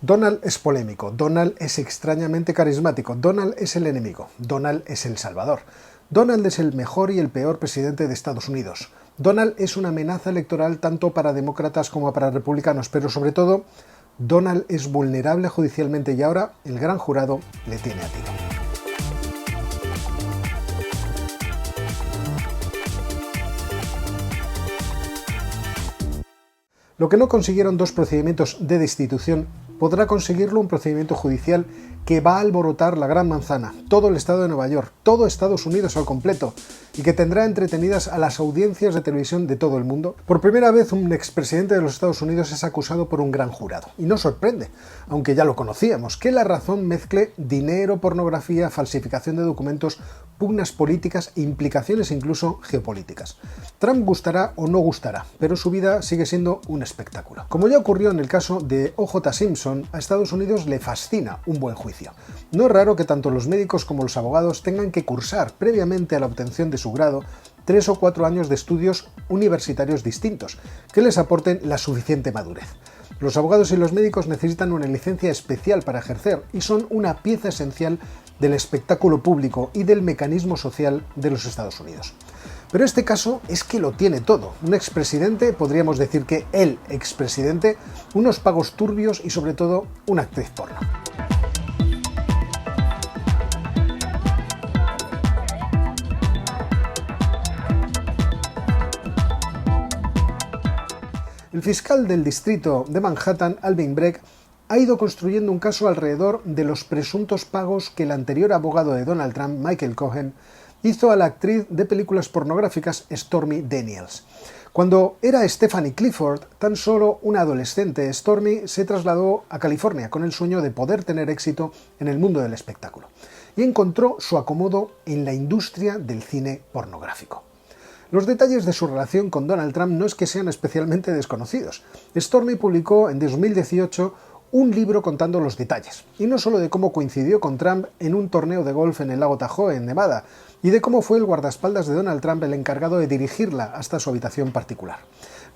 Donald es polémico, Donald es extrañamente carismático, Donald es el enemigo, Donald es el salvador. Donald es el mejor y el peor presidente de Estados Unidos. Donald es una amenaza electoral tanto para demócratas como para republicanos, pero sobre todo, Donald es vulnerable judicialmente y ahora el gran jurado le tiene a tiro. Lo que no consiguieron dos procedimientos de destitución, podrá conseguirlo un procedimiento judicial que va a alborotar la Gran Manzana, todo el estado de Nueva York, todo Estados Unidos al completo, y que tendrá entretenidas a las audiencias de televisión de todo el mundo. Por primera vez, un expresidente de los Estados Unidos es acusado por un gran jurado. Y no sorprende, aunque ya lo conocíamos, que la razón mezcle dinero, pornografía, falsificación de documentos, pugnas políticas e implicaciones incluso geopolíticas. Trump gustará o no gustará, pero su vida sigue siendo un espectáculo. Como ya ocurrió en el caso de O.J. Simpson, a Estados Unidos le fascina un buen juicio. No es raro que tanto los médicos como los abogados tengan que cursar previamente a la obtención de su grado 3 o 4 años de estudios universitarios distintos, que les aporten la suficiente madurez. Los abogados y los médicos necesitan una licencia especial para ejercer y son una pieza esencial del espectáculo público y del mecanismo social de los Estados Unidos. Pero este caso es que lo tiene todo. Un expresidente, podríamos decir que el expresidente, unos pagos turbios y sobre todo una actriz porno. El fiscal del distrito de Manhattan, Alvin Bragg, ha ido construyendo un caso alrededor de los presuntos pagos que el anterior abogado de Donald Trump, Michael Cohen, hizo a la actriz de películas pornográficas Stormy Daniels. Cuando era Stephanie Clifford, tan solo una adolescente, Stormy se trasladó a California con el sueño de poder tener éxito en el mundo del espectáculo y encontró su acomodo en la industria del cine pornográfico. Los detalles de su relación con Donald Trump no es que sean especialmente desconocidos. Stormy publicó en 2018 un libro contando los detalles, y no solo de cómo coincidió con Trump en un torneo de golf en el lago Tahoe, en Nevada, y de cómo fue el guardaespaldas de Donald Trump el encargado de dirigirla hasta su habitación particular.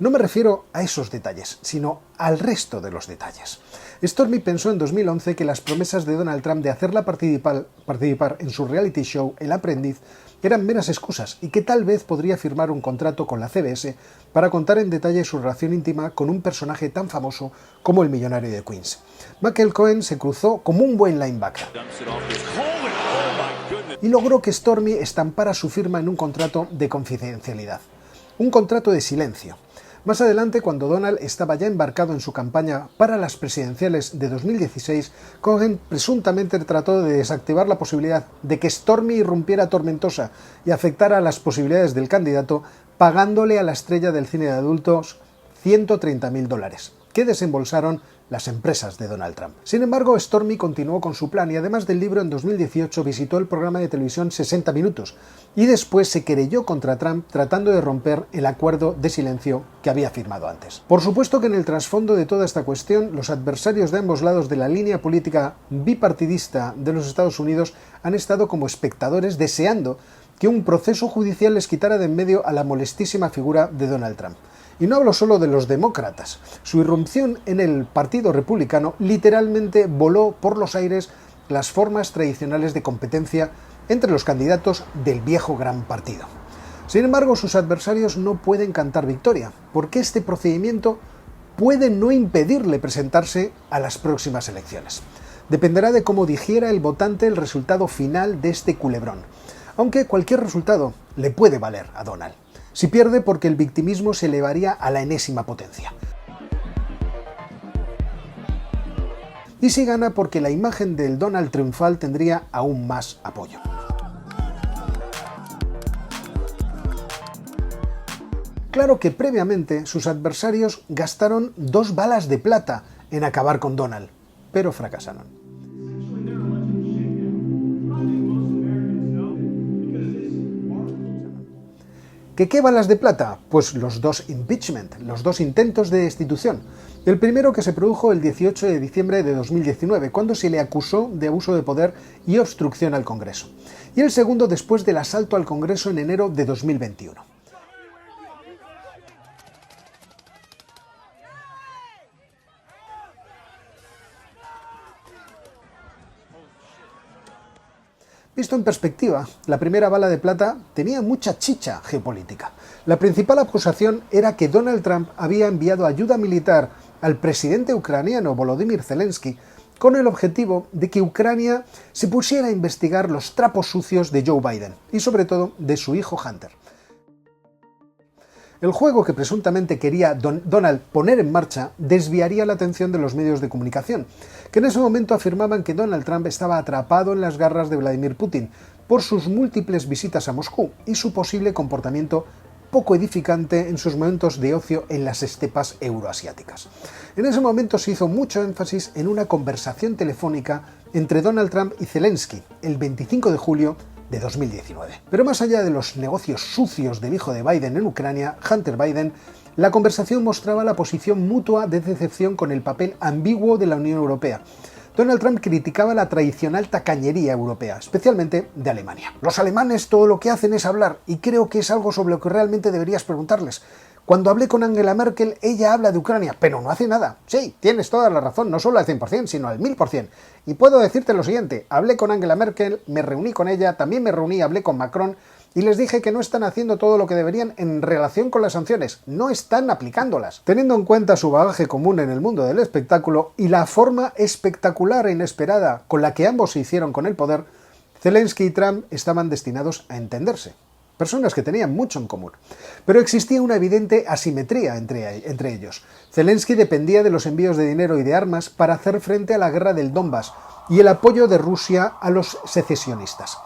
No me refiero a esos detalles, sino al resto de los detalles. Stormy pensó en 2011 que las promesas de Donald Trump de hacerla participar en su reality show El Aprendiz eran meras excusas y que tal vez podría firmar un contrato con la CBS para contar en detalle su relación íntima con un personaje tan famoso como el millonario de Queens. Michael Cohen se cruzó como un buen linebacker y logró que Stormy estampara su firma en un contrato de confidencialidad, un contrato de silencio. Más adelante, cuando Donald estaba ya embarcado en su campaña para las presidenciales de 2016, Cohen presuntamente trató de desactivar la posibilidad de que Stormy irrumpiera tormentosa y afectara las posibilidades del candidato, pagándole a la estrella del cine de adultos $130.000, que desembolsaron las empresas de Donald Trump. Sin embargo, Stormy continuó con su plan y además del libro, en 2018 visitó el programa de televisión 60 Minutos y después se querelló contra Trump tratando de romper el acuerdo de silencio que había firmado antes. Por supuesto que en el trasfondo de toda esta cuestión, los adversarios de ambos lados de la línea política bipartidista de los Estados Unidos han estado como espectadores deseando que un proceso judicial les quitara de en medio a la molestísima figura de Donald Trump. Y no hablo solo de los demócratas. Su irrupción en el Partido Republicano literalmente voló por los aires las formas tradicionales de competencia entre los candidatos del viejo gran partido. Sin embargo, sus adversarios no pueden cantar victoria, porque este procedimiento puede no impedirle presentarse a las próximas elecciones. Dependerá de cómo digiera el votante el resultado final de este culebrón, aunque cualquier resultado le puede valer a Donald. Si pierde, porque el victimismo se elevaría a la enésima potencia. Y si gana, porque la imagen del Donald triunfal tendría aún más apoyo. Claro que previamente sus adversarios gastaron 2 balas de plata en acabar con Donald, pero fracasaron. ¿Qué balas de plata? Pues los 2 impeachment, los 2 intentos de destitución. El primero, que se produjo el 18 de diciembre de 2019, cuando se le acusó de abuso de poder y obstrucción al Congreso. Y el segundo, después del asalto al Congreso en enero de 2021. Visto en perspectiva, la primera bala de plata tenía mucha chicha geopolítica. La principal acusación era que Donald Trump había enviado ayuda militar al presidente ucraniano Volodymyr Zelensky con el objetivo de que Ucrania se pusiera a investigar los trapos sucios de Joe Biden y sobre todo de su hijo Hunter. El juego que presuntamente quería Donald poner en marcha desviaría la atención de los medios de comunicación, que en ese momento afirmaban que Donald Trump estaba atrapado en las garras de Vladimir Putin por sus múltiples visitas a Moscú y su posible comportamiento poco edificante en sus momentos de ocio en las estepas euroasiáticas. En ese momento se hizo mucho énfasis en una conversación telefónica entre Donald Trump y Zelensky el 25 de julio de 2019. Pero más allá de los negocios sucios del hijo de Biden en Ucrania, Hunter Biden, la conversación mostraba la posición mutua de decepción con el papel ambiguo de la Unión Europea. Donald Trump criticaba la tradicional tacañería europea, especialmente de Alemania. Los alemanes todo lo que hacen es hablar, y creo que es algo sobre lo que realmente deberías preguntarles. Cuando hablé con Angela Merkel, ella habla de Ucrania, pero no hace nada. Sí, tienes toda la razón, no solo al 100%, sino al 1000%. Y puedo decirte lo siguiente, hablé con Angela Merkel, me reuní con ella, también me reuní, hablé con Macron, y les dije que no están haciendo todo lo que deberían en relación con las sanciones, no están aplicándolas. Teniendo en cuenta su bagaje común en el mundo del espectáculo y la forma espectacular e inesperada con la que ambos se hicieron con el poder, Zelensky y Trump estaban destinados a entenderse. Personas que tenían mucho en común. Pero existía una evidente asimetría entre ellos. Zelensky dependía de los envíos de dinero y de armas para hacer frente a la guerra del Donbass y el apoyo de Rusia a los secesionistas.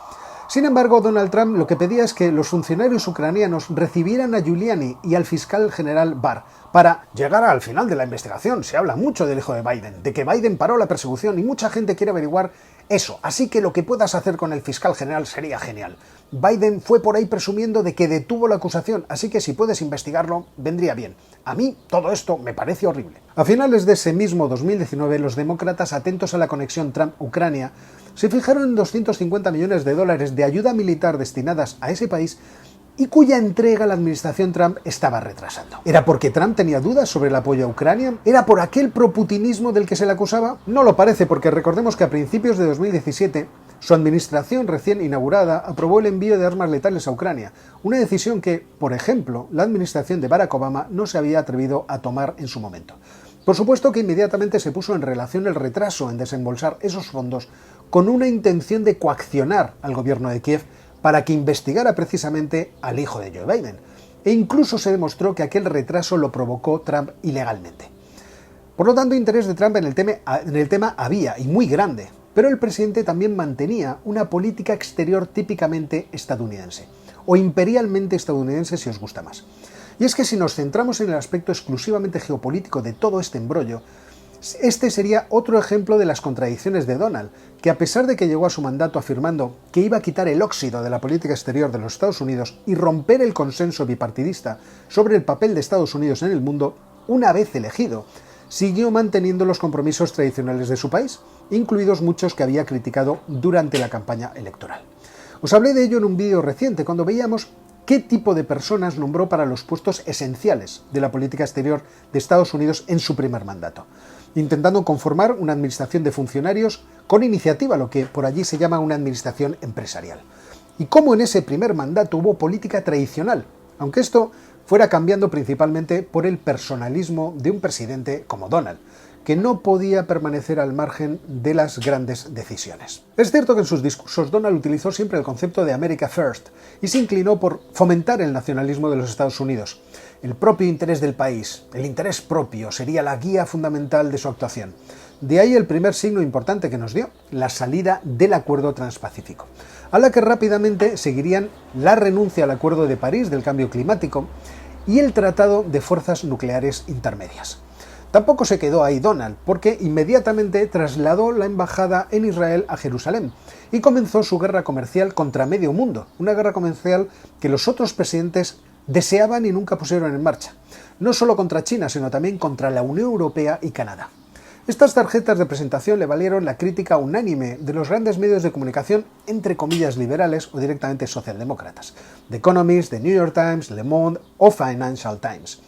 Sin embargo, Donald Trump lo que pedía es que los funcionarios ucranianos recibieran a Giuliani y al fiscal general Barr para llegar al final de la investigación. Se habla mucho del hijo de Biden, de que Biden paró la persecución y mucha gente quiere averiguar eso. Así que lo que puedas hacer con el fiscal general sería genial. Biden fue por ahí presumiendo de que detuvo la acusación, así que si puedes investigarlo, vendría bien. A mí todo esto me parece horrible. A finales de ese mismo 2019, los demócratas, atentos a la conexión Trump-Ucrania, se fijaron en 250 millones de dólares de ayuda militar destinadas a ese país y cuya entrega la administración Trump estaba retrasando. ¿Era porque Trump tenía dudas sobre el apoyo a Ucrania? ¿Era por aquel proputinismo del que se le acusaba? No lo parece, porque recordemos que a principios de 2017 su administración recién inaugurada aprobó el envío de armas letales a Ucrania, una decisión que, por ejemplo, la administración de Barack Obama no se había atrevido a tomar en su momento. Por supuesto que inmediatamente se puso en relación el retraso en desembolsar esos fondos con una intención de coaccionar al gobierno de Kiev para que investigara precisamente al hijo de Joe Biden. E incluso se demostró que aquel retraso lo provocó Trump ilegalmente. Por lo tanto, interés de Trump en el tema había, y muy grande, pero el presidente también mantenía una política exterior típicamente estadounidense, o imperialmente estadounidense si os gusta más. Y es que si nos centramos en el aspecto exclusivamente geopolítico de todo este embrollo, este sería otro ejemplo de las contradicciones de Donald, que a pesar de que llegó a su mandato afirmando que iba a quitar el óxido de la política exterior de los Estados Unidos y romper el consenso bipartidista sobre el papel de Estados Unidos en el mundo, una vez elegido, siguió manteniendo los compromisos tradicionales de su país, incluidos muchos que había criticado durante la campaña electoral. Os hablé de ello en un vídeo reciente, cuando veíamos qué tipo de personas nombró para los puestos esenciales de la política exterior de Estados Unidos en su primer mandato, intentando conformar una administración de funcionarios con iniciativa, lo que por allí se llama una administración empresarial. Y cómo en ese primer mandato hubo política tradicional, aunque esto fuera cambiando principalmente por el personalismo de un presidente como Donald, que no podía permanecer al margen de las grandes decisiones. Es cierto que en sus discursos Donald utilizó siempre el concepto de America First y se inclinó por fomentar el nacionalismo de los Estados Unidos. El propio interés del país, el interés propio, sería la guía fundamental de su actuación. De ahí el primer signo importante que nos dio, la salida del Acuerdo Transpacífico, a la que rápidamente seguirían la renuncia al Acuerdo de París del Cambio Climático y el Tratado de Fuerzas Nucleares Intermedias. Tampoco se quedó ahí Donald, porque inmediatamente trasladó la embajada en Israel a Jerusalén y comenzó su guerra comercial contra medio mundo, una guerra comercial que los otros presidentes deseaban y nunca pusieron en marcha, no solo contra China, sino también contra la Unión Europea y Canadá. Estas tarjetas de presentación le valieron la crítica unánime de los grandes medios de comunicación, entre comillas liberales o directamente socialdemócratas, The Economist, The New York Times, Le Monde o Financial Times.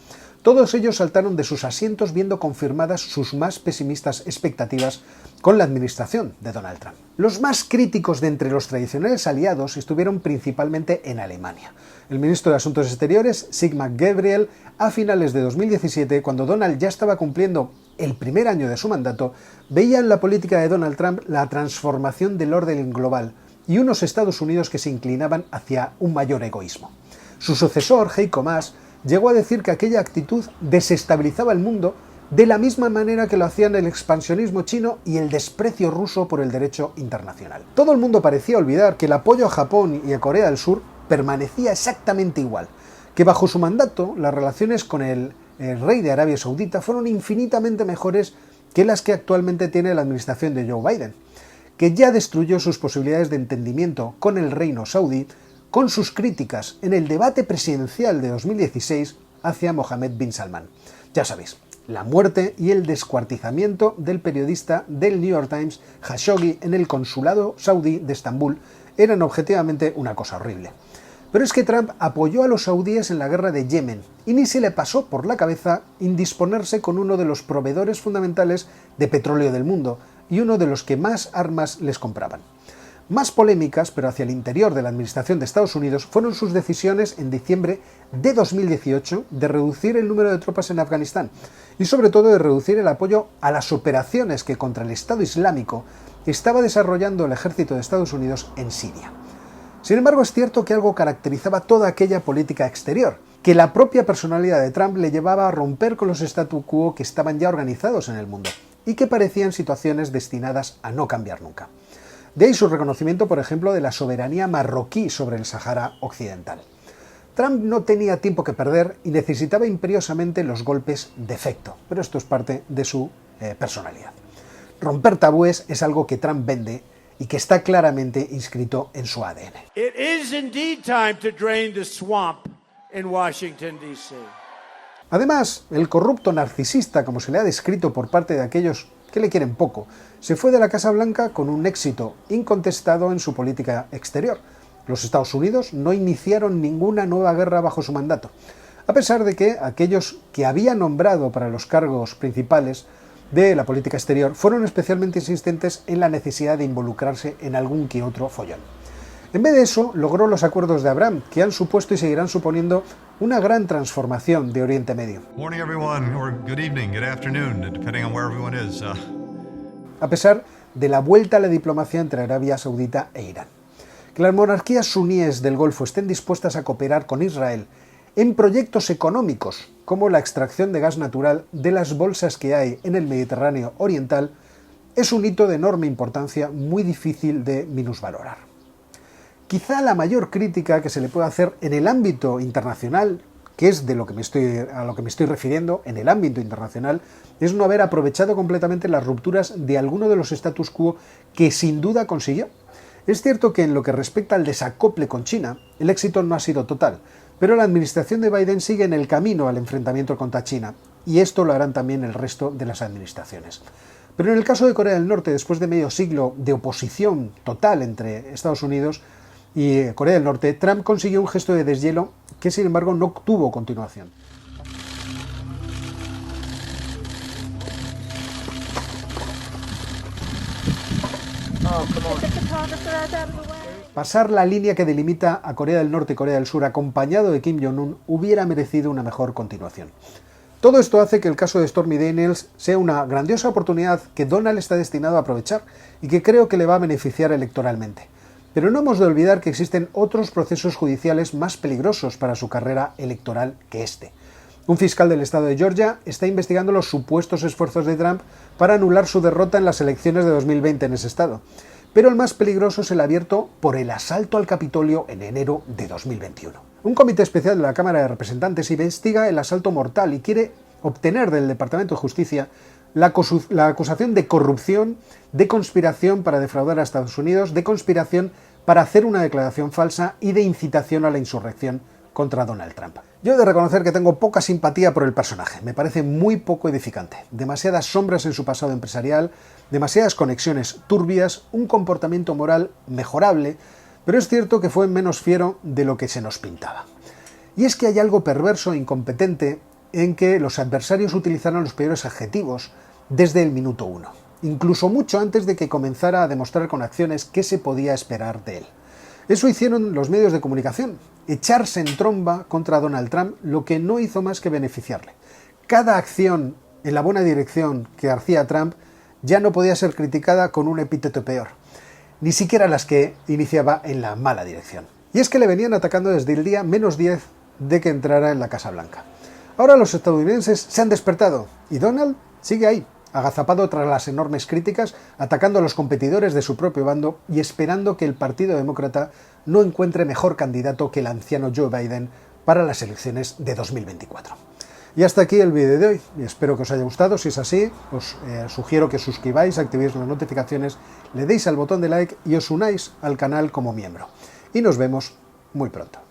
Todos ellos saltaron de sus asientos viendo confirmadas sus más pesimistas expectativas con la administración de Donald Trump. Los más críticos de entre los tradicionales aliados estuvieron principalmente en Alemania. El ministro de Asuntos Exteriores, Sigmar Gabriel, a finales de 2017, cuando Donald ya estaba cumpliendo el primer año de su mandato, veía en la política de Donald Trump la transformación del orden global y unos Estados Unidos que se inclinaban hacia un mayor egoísmo. Su sucesor, Heiko Maas, llegó a decir que aquella actitud desestabilizaba el mundo de la misma manera que lo hacían el expansionismo chino y el desprecio ruso por el derecho internacional. Todo el mundo parecía olvidar que el apoyo a Japón y a Corea del Sur permanecía exactamente igual, que bajo su mandato las relaciones con el rey de Arabia Saudita fueron infinitamente mejores que las que actualmente tiene la administración de Joe Biden, que ya destruyó sus posibilidades de entendimiento con el reino saudí con sus críticas en el debate presidencial de 2016 hacia Mohammed bin Salman. Ya sabéis, la muerte y el descuartizamiento del periodista del New York Times Khashoggi en el consulado saudí de Estambul eran objetivamente una cosa horrible. Pero es que Trump apoyó a los saudíes en la guerra de Yemen y ni se le pasó por la cabeza indisponerse con uno de los proveedores fundamentales de petróleo del mundo y uno de los que más armas les compraban. Más polémicas, pero hacia el interior de la administración de Estados Unidos, fueron sus decisiones en diciembre de 2018 de reducir el número de tropas en Afganistán y sobre todo de reducir el apoyo a las operaciones que contra el Estado Islámico estaba desarrollando el ejército de Estados Unidos en Siria. Sin embargo, es cierto que algo caracterizaba toda aquella política exterior, que la propia personalidad de Trump le llevaba a romper con los statu quo que estaban ya organizados en el mundo y que parecían situaciones destinadas a no cambiar nunca. De ahí su reconocimiento, por ejemplo, de la soberanía marroquí sobre el Sahara Occidental. Trump no tenía tiempo que perder y necesitaba imperiosamente los golpes de efecto, pero esto es parte de su personalidad. Romper tabúes es algo que Trump vende y que está claramente inscrito en su ADN. It is indeed time to drain the swamp in Washington, D.C. Además, el corrupto narcisista, como se le ha descrito por parte de aquellos que le quieren poco, se fue de la Casa Blanca con un éxito incontestado en su política exterior. Los Estados Unidos no iniciaron ninguna nueva guerra bajo su mandato, a pesar de que aquellos que había nombrado para los cargos principales de la política exterior fueron especialmente insistentes en la necesidad de involucrarse en algún que otro follón. En vez de eso, logró los acuerdos de Abraham, que han supuesto y seguirán suponiendo una gran transformación de Oriente Medio. Morning everyone, or good evening, good afternoon, depending on where everyone is. A pesar de la vuelta a la diplomacia entre Arabia Saudita e Irán. Que las monarquías suníes del Golfo estén dispuestas a cooperar con Israel en proyectos económicos, como la extracción de gas natural de las bolsas que hay en el Mediterráneo Oriental, es un hito de enorme importancia muy difícil de minusvalorar. Quizá la mayor crítica que se le puede hacer en el ámbito internacional, que es a lo que me estoy refiriendo, en el ámbito internacional, es no haber aprovechado completamente las rupturas de alguno de los status quo que sin duda consiguió. Es cierto que en lo que respecta al desacople con China, el éxito no ha sido total, pero la administración de Biden sigue en el camino al enfrentamiento contra China, y esto lo harán también el resto de las administraciones. Pero en el caso de Corea del Norte, después de medio siglo de oposición total entre Estados Unidos y Corea del Norte, Trump consiguió un gesto de deshielo que, sin embargo, no tuvo continuación. Pasar la línea que delimita a Corea del Norte y Corea del Sur acompañado de Kim Jong-un hubiera merecido una mejor continuación. Todo esto hace que el caso de Stormy Daniels sea una grandiosa oportunidad que Donald está destinado a aprovechar y que creo que le va a beneficiar electoralmente. Pero no hemos de olvidar que existen otros procesos judiciales más peligrosos para su carrera electoral que este. Un fiscal del estado de Georgia está investigando los supuestos esfuerzos de Trump para anular su derrota en las elecciones de 2020 en ese estado. Pero el más peligroso es el abierto por el asalto al Capitolio en enero de 2021. Un comité especial de la Cámara de Representantes investiga el asalto mortal y quiere obtener del Departamento de Justicia la acusación de corrupción, de conspiración para defraudar a Estados Unidos, de conspiración para hacer una declaración falsa y de incitación a la insurrección contra Donald Trump. Yo he de reconocer que tengo poca simpatía por el personaje, me parece muy poco edificante. Demasiadas sombras en su pasado empresarial, demasiadas conexiones turbias, un comportamiento moral mejorable, pero es cierto que fue menos fiero de lo que se nos pintaba. Y es que hay algo perverso e incompetente en que los adversarios utilizaron los peores adjetivos desde el minuto 1, incluso mucho antes de que comenzara a demostrar con acciones qué se podía esperar de él. Eso hicieron los medios de comunicación, echarse en tromba contra Donald Trump, lo que no hizo más que beneficiarle. Cada acción en la buena dirección que hacía Trump ya no podía ser criticada con un epíteto peor, ni siquiera las que iniciaba en la mala dirección. Y es que le venían atacando desde el día -10 de que entrara en la Casa Blanca. Ahora los estadounidenses se han despertado y Donald sigue ahí, agazapado tras las enormes críticas, atacando a los competidores de su propio bando y esperando que el Partido Demócrata no encuentre mejor candidato que el anciano Joe Biden para las elecciones de 2024. Y hasta aquí el vídeo de hoy, y espero que os haya gustado. Si es así, os sugiero que suscribáis, activéis las notificaciones, le deis al botón de like y os unáis al canal como miembro. Y nos vemos muy pronto.